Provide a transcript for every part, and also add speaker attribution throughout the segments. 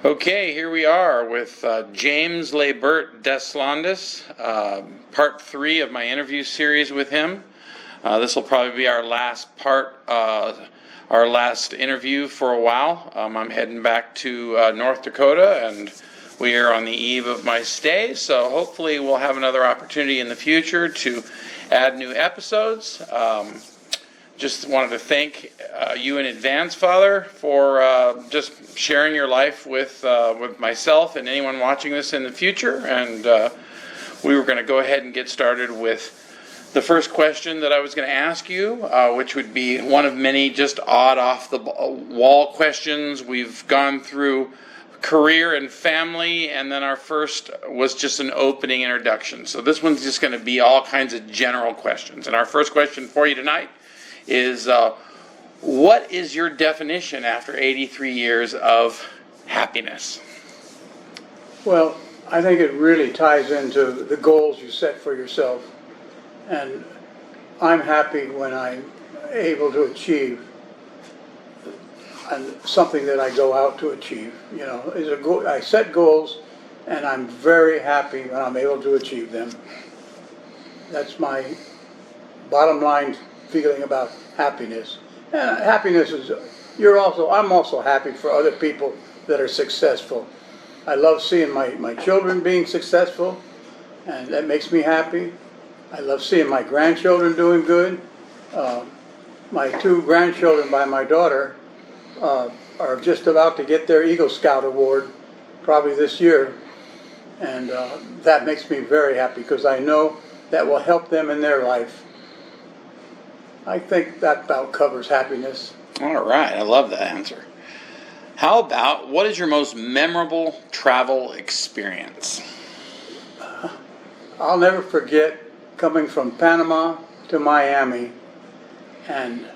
Speaker 1: Okay, here we are with James Laybert Des Londes, part 3 of my interview series with him. This will probably be our last part, our last interview for a while. I'm heading back to North Dakota, and we are on the eve of my stay, so hopefully we'll have another opportunity in the future to add new episodes. Just wanted to thank you in advance, Father, for just sharing your life with myself and anyone watching this in the future. And we were going to go ahead and get started with the first question that I was going to ask you, which would be one of many just odd off-the-wall questions. We've gone through career and family, and then our first was just an opening introduction. So this one's just going to be all kinds of general questions. And our first question for you tonight is what is your definition after 83 years of happiness?
Speaker 2: Well, I think it really ties into the goals you set for yourself. And I'm happy when I'm able to achieve and something that I go out to achieve. You know, is a goal. I set goals, and I'm very happy when I'm able to achieve them. That's my bottom line feeling about happiness. And happiness is, I'm also happy for other people that are successful. I love seeing my children being successful, and that makes me happy. I love seeing my grandchildren doing good. My 2 grandchildren by my daughter are just about to get their Eagle Scout award, probably this year. And that makes me very happy because I know that will help them in their life. I think that about covers happiness.
Speaker 1: All right, I love that answer. How about, what is your most memorable travel experience?
Speaker 2: I'll never forget coming from Panama to Miami, and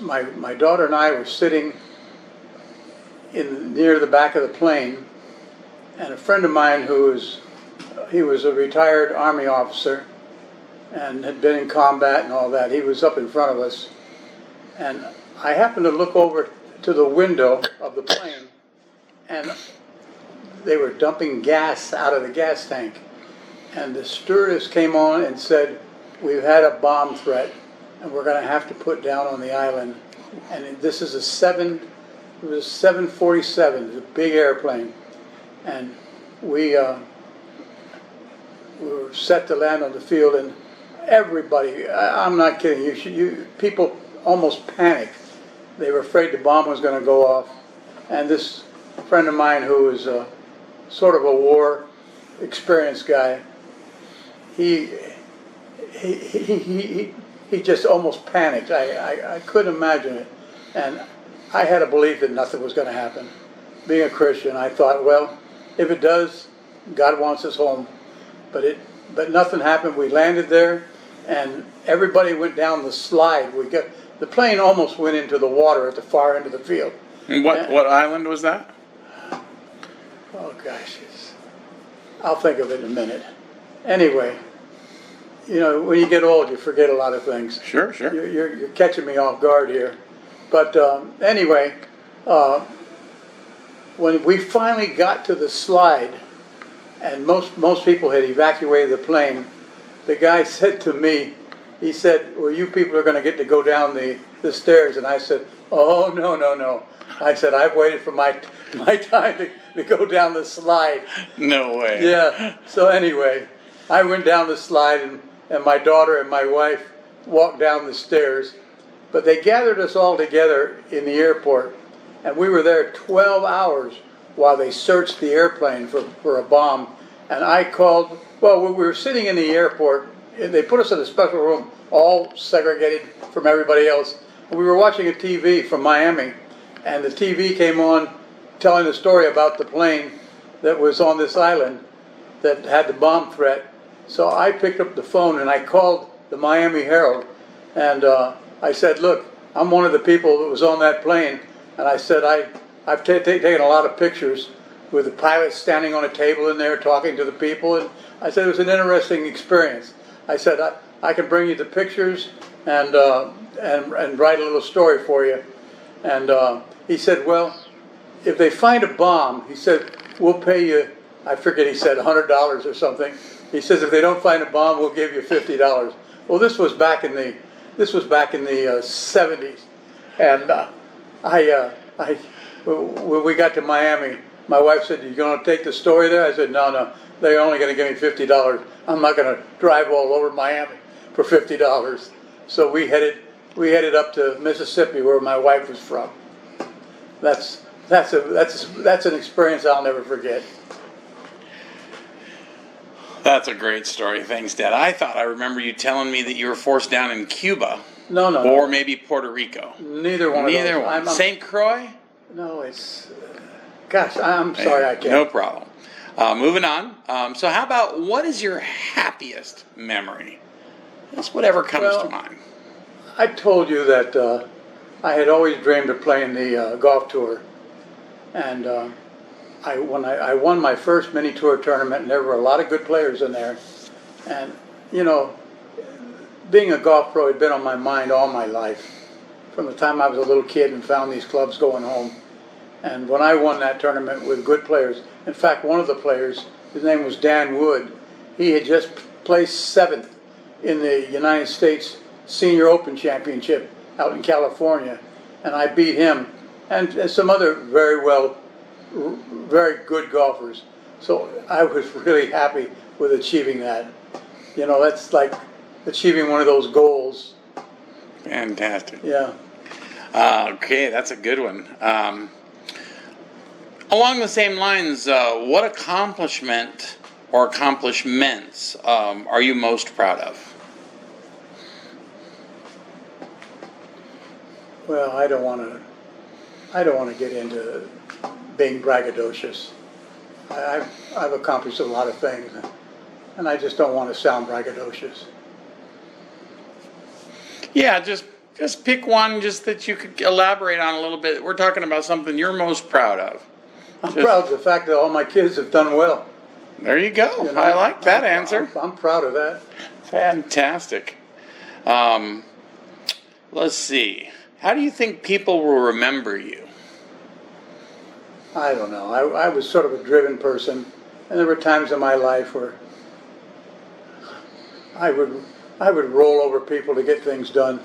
Speaker 2: my daughter and I were sitting near the back of the plane, and a friend of mine he was a retired Army officer and had been in combat and all that. He was up in front of us, and I happened to look over to the window of the plane, and they were dumping gas out of the gas tank, and the stewardess came on and said, "We've had a bomb threat, and we're going to have to put down on the island." And this is it was a 747, a big airplane, and we were set to land on the field, and everybody, I'm not kidding, people almost panicked. They were afraid the bomb was going to go off. And this friend of mine who was sort of a war experienced guy, he just almost panicked. I couldn't imagine it. And I had a belief that nothing was going to happen. Being a Christian, I thought, well, if it does, God wants us home. But nothing happened. We landed there, and everybody went down the slide. The plane almost went into the water at the far end of the field.
Speaker 1: And what island was that?
Speaker 2: Oh gosh, I'll think of it in a minute. Anyway, you know, when you get old, you forget a lot of things.
Speaker 1: Sure.
Speaker 2: You're catching me off guard here. But anyway, when we finally got to the slide, and most people had evacuated the plane, the guy said to me, he said, "Well, you people are going to get to go down the stairs." And I said, "Oh, no. I said, I've waited for my time to go down the slide."
Speaker 1: No way.
Speaker 2: Yeah. So anyway, I went down the slide, and my daughter and my wife walked down the stairs. But they gathered us all together in the airport, and we were there 12 hours while they searched the airplane for a bomb. And I called, well, we were sitting in the airport, and they put us in a special room, all segregated from everybody else. And we were watching a TV from Miami, and the TV came on telling a story about the plane that was on this island that had the bomb threat. So I picked up the phone and I called the Miami Herald, and I said, "Look, I'm one of the people that was on that plane," and I said, I've taken a lot of pictures with the pilot standing on a table in there talking to the people, and I said it was an interesting experience. I said, I can bring you the pictures and write a little story for you. And he said, "Well, if they find a bomb, he said, we'll pay you, I forget, he said $100 or something. He says, if they don't find a bomb, we'll give you $50. Well, this was back in the 70s. And when we got to Miami, my wife said, you going to take the story there? I said, no, they're only going to give me $50. I'm not going to drive all over Miami for $50. So we headed up to Mississippi, where my wife was from. That's an experience I'll never forget.
Speaker 1: That's a great story. Thanks, Dad. I thought I remember you telling me that you were forced down in Cuba.
Speaker 2: No.
Speaker 1: Or maybe Puerto Rico.
Speaker 2: Neither one of those.
Speaker 1: Neither one. St. Croix?
Speaker 2: No, it's... Gosh, I'm sorry, I can't.
Speaker 1: No problem. Moving on. So how about, what is your happiest memory? Just whatever comes to mind.
Speaker 2: I told you that I had always dreamed of playing the golf tour. And when I won my first mini tour tournament, and there were a lot of good players in there. And, you know, being a golf pro had been on my mind all my life, from the time I was a little kid and found these clubs going home. And when I won that tournament with good players, in fact, one of the players, his name was Dan Wood, he had just placed 7th in the United States Senior Open Championship out in California, and I beat him and some other very good golfers. So I was really happy with achieving that. You know, that's like achieving one of those goals.
Speaker 1: Fantastic.
Speaker 2: Yeah.
Speaker 1: Okay, that's a good one. Along the same lines, what accomplishment or accomplishments are you most proud of?
Speaker 2: Well, I don't want to get into being braggadocious. I've accomplished a lot of things, and I just don't want to sound braggadocious.
Speaker 1: Yeah, just pick one just that you could elaborate on a little bit. We're talking about something you're most proud of.
Speaker 2: I'm proud of the fact that all my kids have done well.
Speaker 1: There you go. You know, I like that answer.
Speaker 2: I'm proud of that.
Speaker 1: Fantastic. Let's see. How do you think people will remember you?
Speaker 2: I don't know. I was sort of a driven person, and there were times in my life where I would roll over people to get things done.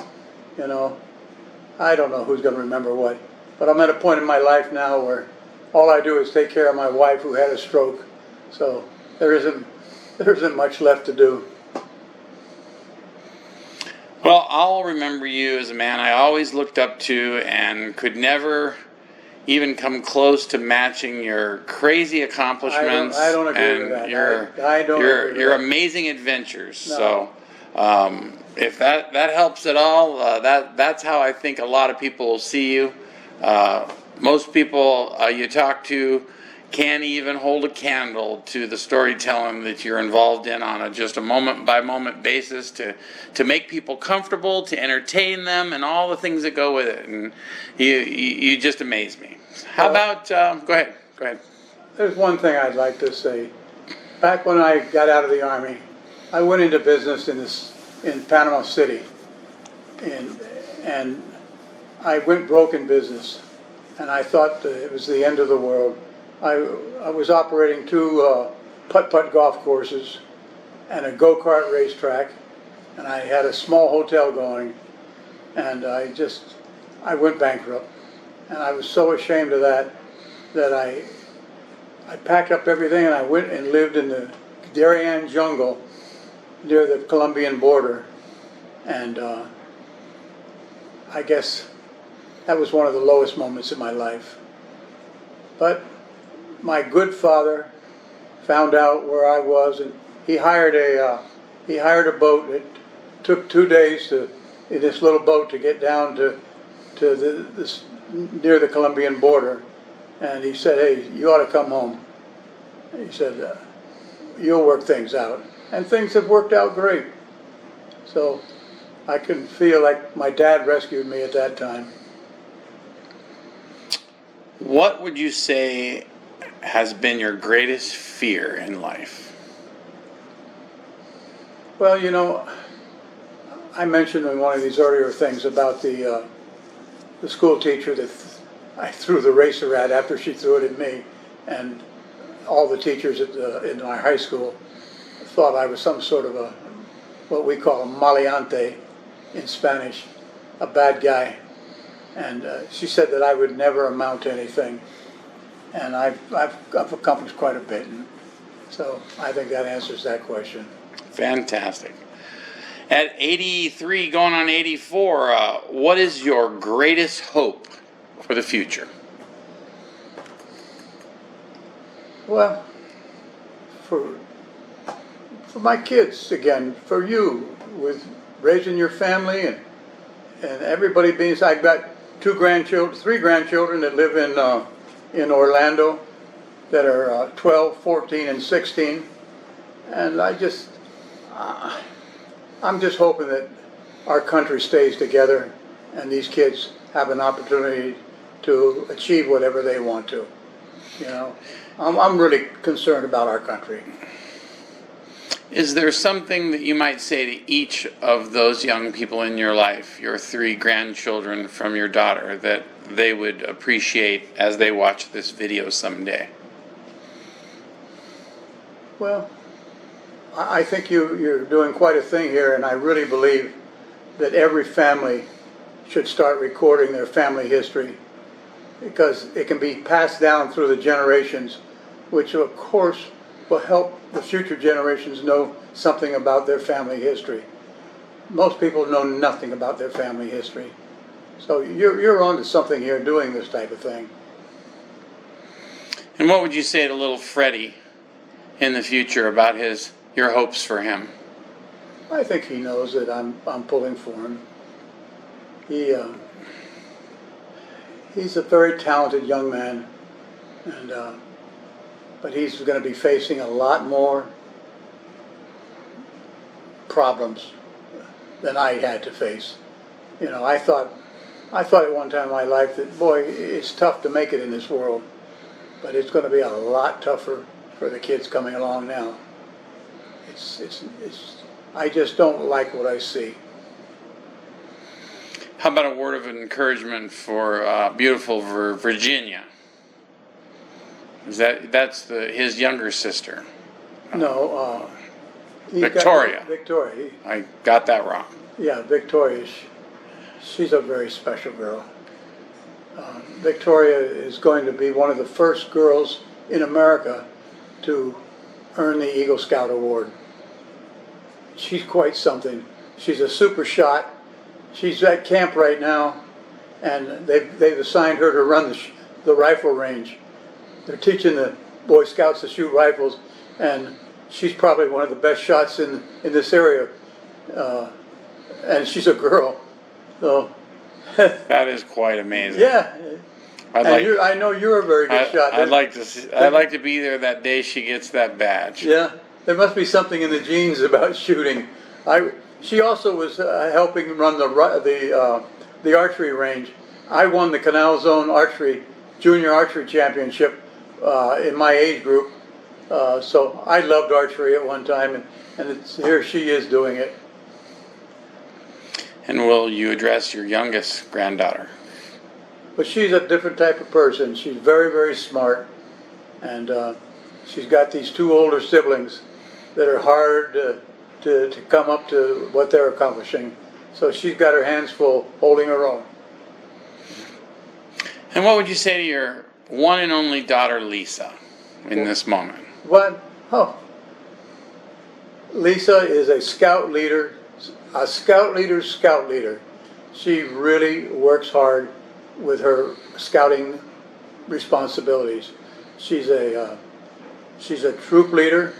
Speaker 2: You know, I don't know who's going to remember what, but I'm at a point in my life now where all I do is take care of my wife who had a stroke, so there isn't much left to do.
Speaker 1: Well, I'll remember you as a man I always looked up to and could never even come close to matching your crazy accomplishments.
Speaker 2: I don't agree with that.
Speaker 1: Your amazing adventures. No. So if that helps at all, that's how I think a lot of people will see you. Most people you talk to can't even hold a candle to the storytelling that you're involved in on just a moment-by-moment basis to make people comfortable, to entertain them, and all the things that go with it. And you just amaze me. How about, go ahead.
Speaker 2: There's one thing I'd like to say. Back when I got out of the Army, I went into business in Panama City. And I went broke in business. And I thought it was the end of the world. I was operating 2 putt-putt golf courses and a go-kart racetrack, and I had a small hotel going, and I went bankrupt. And I was so ashamed of that I packed up everything and I went and lived in the Darien jungle near the Colombian border. And I guess that was one of the lowest moments in my life. But my good father found out where I was, and he hired a boat. It took 2 days in this little boat to get down to this near the Colombian border. And he said, "Hey, you ought to come home." He said, "You'll work things out." And things have worked out great. So I can feel like my dad rescued me at that time.
Speaker 1: What would you say has been your greatest fear in life?
Speaker 2: Well, you know, I mentioned in one of these earlier things about the school teacher that I threw the racer at after she threw it at me, and all the teachers in my high school thought I was some sort of a, what we call a maleante in Spanish, a bad guy. And she said that I would never amount to anything. And I've accomplished quite a bit. And so I think that answers that question.
Speaker 1: Fantastic. At 83, going on 84, what is your greatest hope for the future?
Speaker 2: Well, for my kids again, for you, with raising your family and everybody being, I've got three grandchildren that live in Orlando that are 12, 14, and 16, and I'm just hoping that our country stays together and these kids have an opportunity to achieve whatever they want to. You know, I'm really concerned about our country.
Speaker 1: Is there something that you might say to each of those young people in your life, your three grandchildren from your daughter, that they would appreciate as they watch this video someday?
Speaker 2: Well, I think you're doing quite a thing here, and I really believe that every family should start recording their family history, because it can be passed down through the generations, which of course will help the future generations know something about their family history. Most people know nothing about their family history. So you're onto something here doing this type of thing.
Speaker 1: And what would you say to little Freddie in the future about your hopes for him?
Speaker 2: I think he knows that I'm pulling for him. He's a very talented young man, and but he's going to be facing a lot more problems than I had to face. You know, I thought at one time in my life that, boy, it's tough to make it in this world, but it's going to be a lot tougher for the kids coming along now. I just don't like what I see.
Speaker 1: How about a word of encouragement for beautiful Virginia? That's his younger sister?
Speaker 2: No,
Speaker 1: Victoria.
Speaker 2: Victoria.
Speaker 1: I got that wrong.
Speaker 2: Yeah, Victoria. She's a very special girl. Victoria is going to be one of the first girls in America to earn the Eagle Scout Award. She's quite something. She's a super shot. She's at camp right now, and they've assigned her to run the rifle range. They're teaching the Boy Scouts to shoot rifles, and she's probably one of the best shots in this area. And she's a girl, so
Speaker 1: that is quite amazing.
Speaker 2: Yeah, I know you're a very good shot.
Speaker 1: I'd like to be there that day she gets that badge.
Speaker 2: Yeah, there must be something in the genes about shooting. She also was helping run the archery range. I won the Canal Zone Junior Archery Championship in my age group. So I loved archery at one time, and here she is doing it.
Speaker 1: And will you address your youngest granddaughter?
Speaker 2: But she's a different type of person. She's very, very smart, and she's got these two older siblings that are hard to come up to what they're accomplishing. So she's got her hands full holding her own.
Speaker 1: And what would you say to your one and only daughter, Lisa, in this moment?
Speaker 2: What? Oh. Lisa is a scout leader, a scout leader's scout leader. She really works hard with her scouting responsibilities. She's a troop leader,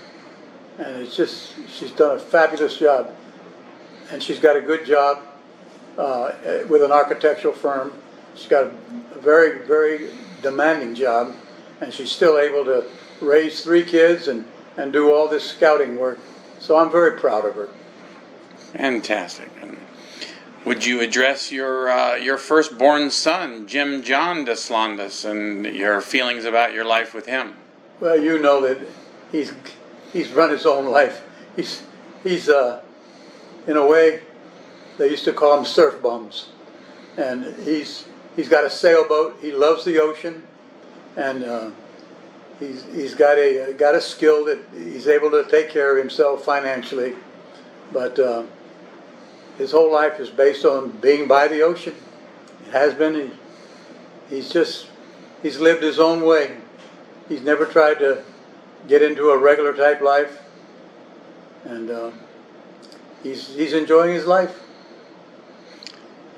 Speaker 2: and she's done a fabulous job. And she's got a good job with an architectural firm. She's got a very, very demanding job, and she's still able to raise 3 kids and do all this scouting work. So I'm very proud of her.
Speaker 1: Fantastic. And would you address your firstborn son, Jim John Deslondes, and your feelings about your life with him?
Speaker 2: Well, you know that he's run his own life. He's in a way, they used to call him surf bums, and he's He's got a sailboat. He loves the ocean, and he's got a skill that he's able to take care of himself financially. But his whole life is based on being by the ocean. It has been. He's lived his own way. He's never tried to get into a regular type life, and he's enjoying his life.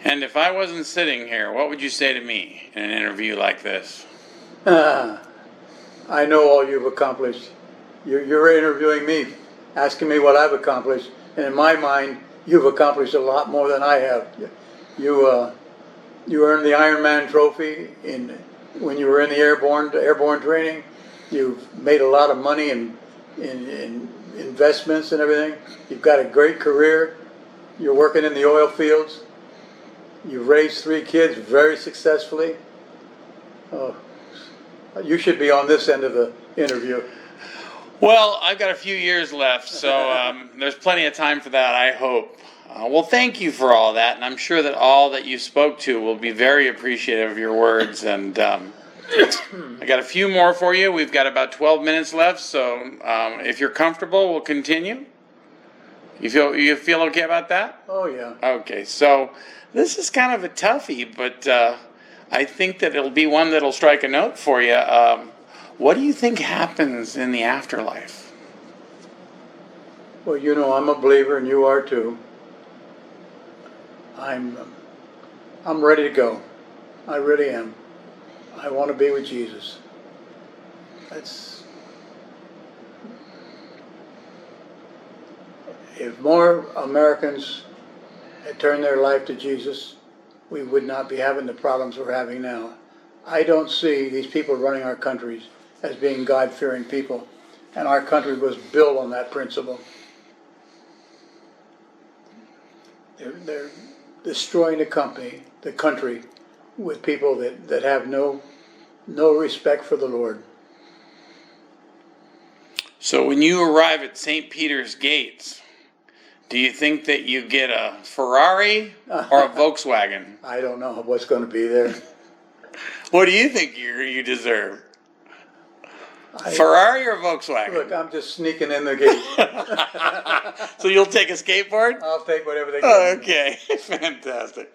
Speaker 1: And if I wasn't sitting here, what would you say to me in an interview like this?
Speaker 2: I know all you've accomplished. You're interviewing me, asking me what I've accomplished, and in my mind, you've accomplished a lot more than I have. You earned the Ironman trophy when you were in the airborne training. You've made a lot of money in investments and everything. You've got a great career. You're working in the oil fields. You've raised 3 kids very successfully. You should be on this end of the interview.
Speaker 1: Well, I've got a few years left, so there's plenty of time for that, I hope. Well, thank you for all that, and I'm sure that all that you spoke to will be very appreciative of your words. And I got a few more for you. We've got about 12 minutes left, so if you're comfortable, we'll continue. You feel okay about that?
Speaker 2: Oh, yeah.
Speaker 1: Okay, so this is kind of a toughie, but I think that it'll be one that'll strike a note for you. What do you think happens in the afterlife?
Speaker 2: Well, you know, I'm a believer, and you are too. I'm ready to go. I really am. I want to be with Jesus. If more Americans had turned their life to Jesus, we would not be having the problems we're having now. I don't see these people running our countries as being God-fearing people, and our country was built on that principle. They're destroying the country with people that have no respect for the Lord.
Speaker 1: So when you arrive at St. Peter's gates, do you think that you get a Ferrari or a Volkswagen?
Speaker 2: I don't know what's going to be there.
Speaker 1: What do you think you deserve? Ferrari or Volkswagen?
Speaker 2: Look, I'm just sneaking in the gate.
Speaker 1: So you'll take a skateboard?
Speaker 2: I'll take whatever they give me.
Speaker 1: Okay, fantastic.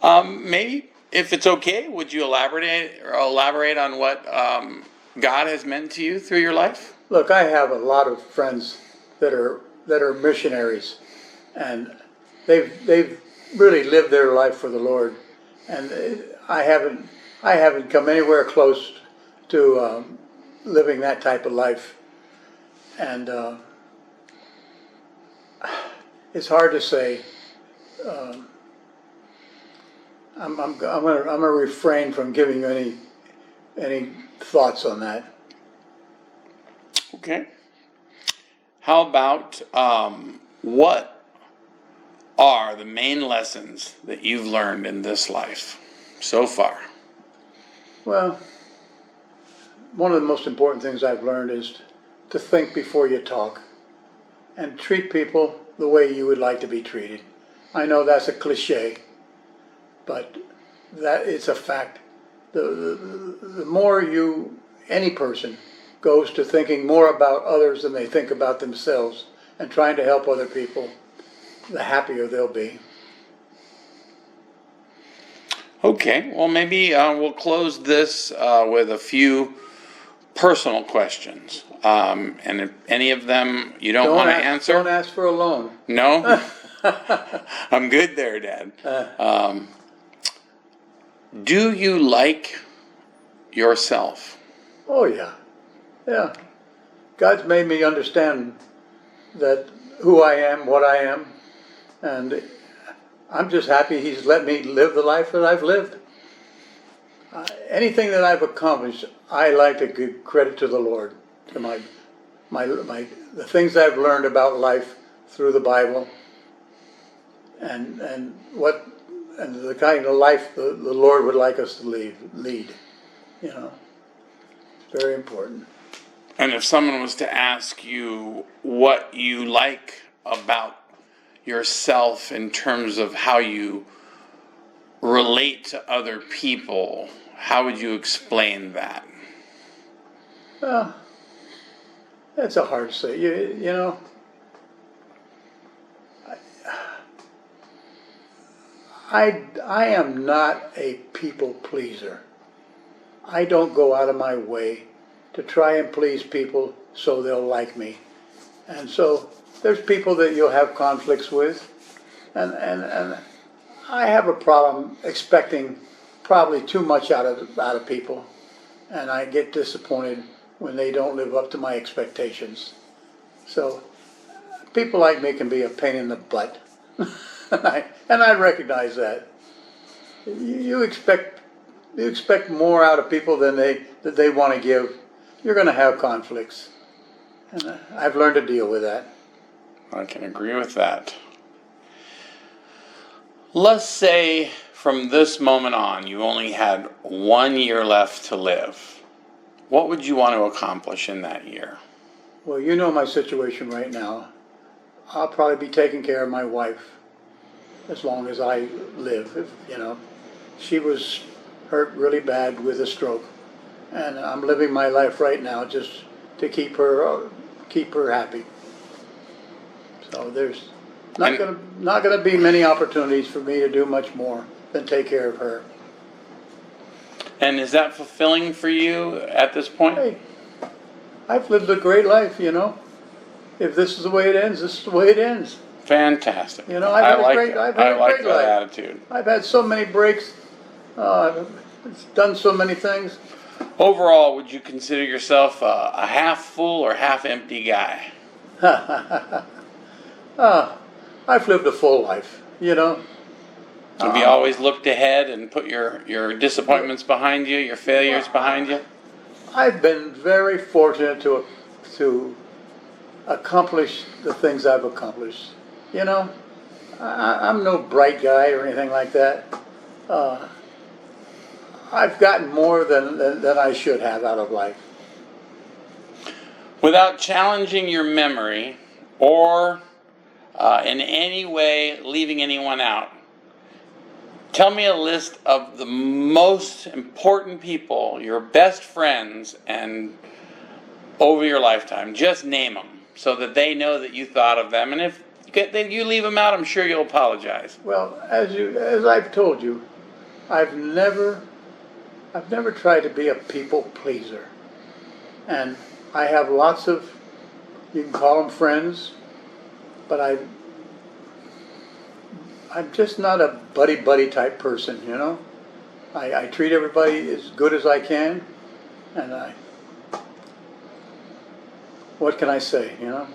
Speaker 1: Maybe, if it's okay, would you elaborate on what God has meant to you through your life?
Speaker 2: Look, I have a lot of friends that are missionaries, and they've really lived their life for the Lord, and I haven't come anywhere close to living that type of life, and it's hard to say. I'm gonna refrain from giving you any thoughts on that.
Speaker 1: Okay. How about what are the main lessons that you've learned in this life so far?
Speaker 2: Well, one of the most important things I've learned is to think before you talk and treat people the way you would like to be treated. I know that's a cliche, but that it's a fact. The more any person goes to thinking more about others than they think about themselves and trying to help other people, the happier they'll be.
Speaker 1: Okay, well maybe we'll close this with a few personal questions. And if any of them you don't want to answer.
Speaker 2: Don't ask for a loan.
Speaker 1: No? I'm good there, Dad. Do you like yourself?
Speaker 2: Oh, yeah. Yeah. God's made me understand that who I am, what I am, and I'm just happy He's let me live the life that I've lived. Anything that I've accomplished, I like to give credit to the Lord, to the things I've learned about life through the Bible, and the kind of life the Lord would like us to lead. You know, it's very important.
Speaker 1: And if someone was to ask you what you like about yourself in terms of how you relate to other people, how would you explain that?
Speaker 2: Well, that's a hard to say. You know, I am not a people pleaser. I don't go out of my way to try and please people so they'll like me. And so there's people that you'll have conflicts with, and I have a problem expecting probably too much out of people, and I get disappointed when they don't live up to my expectations. So people like me can be a pain in the butt, and I recognize that. You expect more out of people than they want to give. You're going to have conflicts, and I've learned to deal with that.
Speaker 1: I can agree with that. Let's say from this moment on, you only had 1 year left to live. What would you want to accomplish in that year?
Speaker 2: Well, you know my situation right now. I'll probably be taking care of my wife as long as I live. You know, she was hurt really bad with a stroke, and I'm living my life right now just to keep her happy. So there's not gonna be many opportunities for me to do much more than take care of her.
Speaker 1: And is that fulfilling for you at this point?
Speaker 2: Hey, I've lived a great life, you know. If this is the way it ends, this is the way it ends.
Speaker 1: Fantastic.
Speaker 2: You know, I've had a great
Speaker 1: that
Speaker 2: life.
Speaker 1: attitude.
Speaker 2: I've had so many breaks, done so many things.
Speaker 1: Overall, would you consider yourself a half full or half empty guy?
Speaker 2: I've lived a full life, you know.
Speaker 1: Have you always looked ahead and put your disappointments behind you, your failures behind you?
Speaker 2: I've been very fortunate to accomplish the things I've accomplished. You know, I'm no bright guy or anything like that. I've gotten more than I should have out of life.
Speaker 1: Without challenging your memory or in any way leaving anyone out, tell me a list of the most important people, your best friends, and over your lifetime. Just name them so that they know that you thought of them. And if you leave them out, I'm sure you'll apologize.
Speaker 2: Well, as I've told you, I've never tried to be a people pleaser, and I have lots of, you can call them friends, but I'm just not a buddy type person, you know. I treat everybody as good as I can, and what can I say, you know?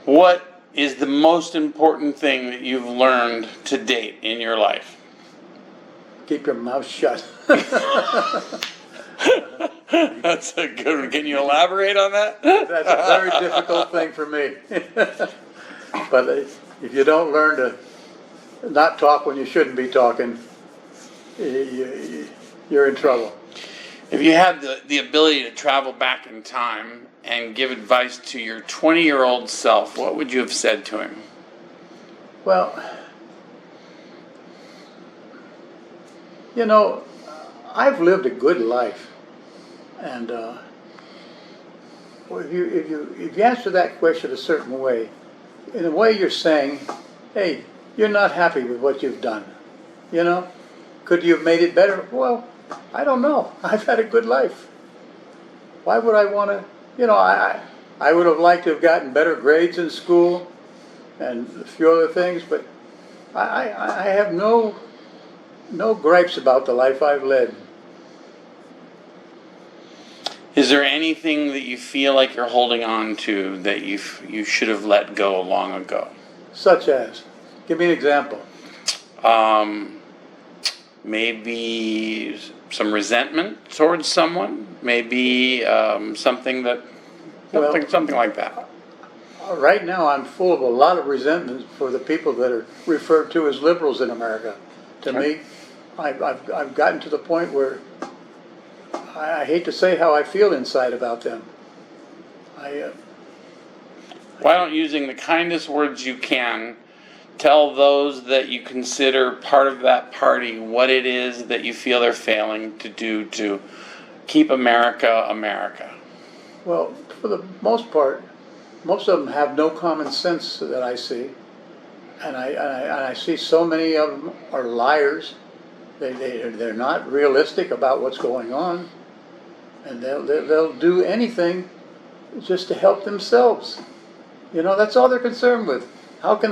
Speaker 1: What is the most important thing that you've learned to date in your life?
Speaker 2: Keep your mouth shut.
Speaker 1: That's a good one. Can you elaborate on that?
Speaker 2: That's a very difficult thing for me. But if you don't learn to not talk when you shouldn't be talking, you're in trouble.
Speaker 1: If you had the ability to travel back in time and give advice to your 20-year-old self, what would you have said to him?
Speaker 2: Well, you know, I've lived a good life, and if you answer that question a certain way, in a way you're saying, hey, you're not happy with what you've done. You know, could you have made it better? Well, I don't know. I've had a good life. Why would I want to? You know, I would have liked to have gotten better grades in school and a few other things, but I have no gripes about the life I've led.
Speaker 1: Is there anything that you feel like you're holding on to that you should have let go long ago?
Speaker 2: Such as? Give me an example.
Speaker 1: Maybe some resentment towards someone. Maybe something like that.
Speaker 2: Right now, I'm full of a lot of resentment for the people that are referred to as liberals in America. To me, I've gotten to the point where I hate to say how I feel inside about them.
Speaker 1: Why don't, using the kindest words you can, tell those that you consider part of that party what it is that you feel they're failing to do to keep America America.
Speaker 2: Well, for the most part, most of them have no common sense that I see. And I see so many of them are liars. They're not realistic about what's going on. And they'll do anything just to help themselves. You know, that's all they're concerned with. How can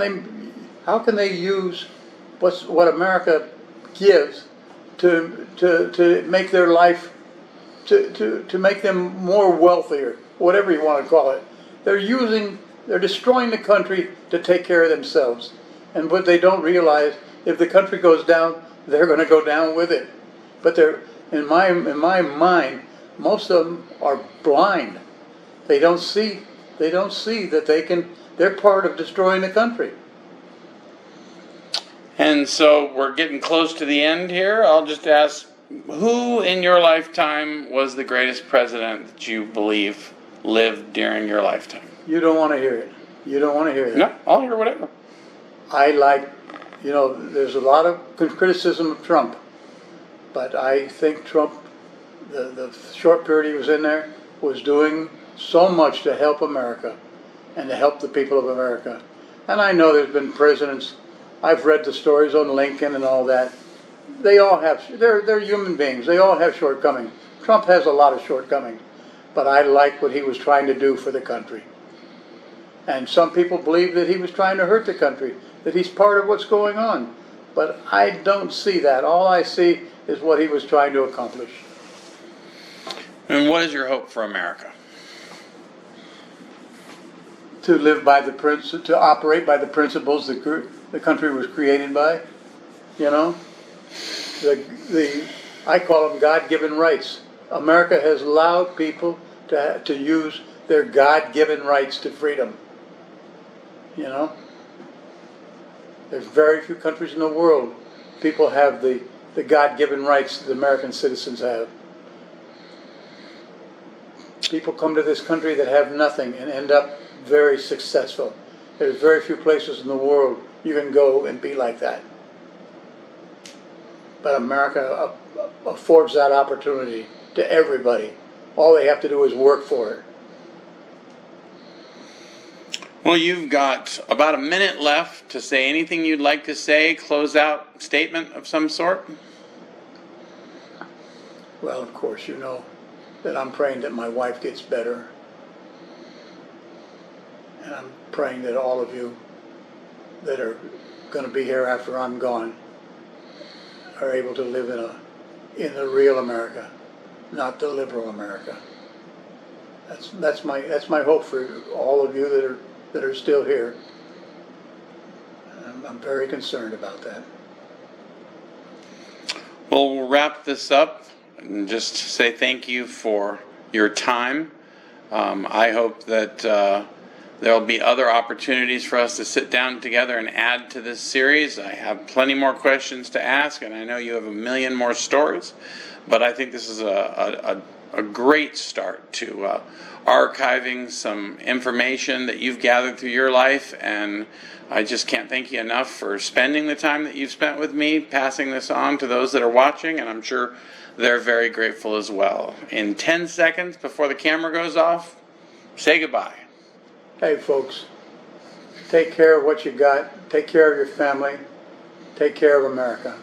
Speaker 2: they use what America gives to make their life, to make them more wealthier, whatever you want to call it. They're destroying the country to take care of themselves. And what they don't realize, if the country goes down, they're going to go down with it. But in my mind, most of them are blind. They don't see that they're part of destroying the country.
Speaker 1: And so we're getting close to the end here. I'll just ask, who in your lifetime was the greatest president that you believe lived during your lifetime?
Speaker 2: You don't want to hear it. You don't want to hear it.
Speaker 1: No, I'll hear whatever.
Speaker 2: There's a lot of criticism of Trump, but I think Trump, the short period he was in there, was doing so much to help America and to help the people of America. And I know there's been presidents, I've read the stories on Lincoln and all that. They all they're human beings. They all have shortcomings. Trump has a lot of shortcomings, but I like what he was trying to do for the country. And some people believe that he was trying to hurt the country, that he's part of what's going on. But I don't see that. All I see is what he was trying to accomplish.
Speaker 1: And what is your hope for America?
Speaker 2: To live by to operate by the principles the country was created by. You know, I call them God-given rights. America has allowed people to use their God-given rights to freedom. You know, there's very few countries in the world people have the God-given rights that American citizens have. People come to this country that have nothing and end up very successful. There's very few places in the world you can go and be like that. But America affords that opportunity to everybody. All they have to do is work for it.
Speaker 1: Well, you've got about a minute left to say anything you'd like to say, close out statement of some sort.
Speaker 2: Well, of course, you know that I'm praying that my wife gets better. And I'm praying that all of you that are going to be here after I'm gone are able to live in the real America, not the liberal America. That's my hope for all of you that are still here. I'm very concerned about that.
Speaker 1: Well, we'll wrap this up and just say thank you for your time. I hope that there will be other opportunities for us to sit down together and add to this series. I have plenty more questions to ask, and I know you have a million more stories, but I think this is a great start to archiving some information that you've gathered through your life, and I just can't thank you enough for spending the time that you've spent with me, passing this on to those that are watching, and I'm sure they're very grateful as well. In 10 seconds before the camera goes off, say goodbye.
Speaker 2: Hey folks, take care of what you got, take care of your family, take care of America.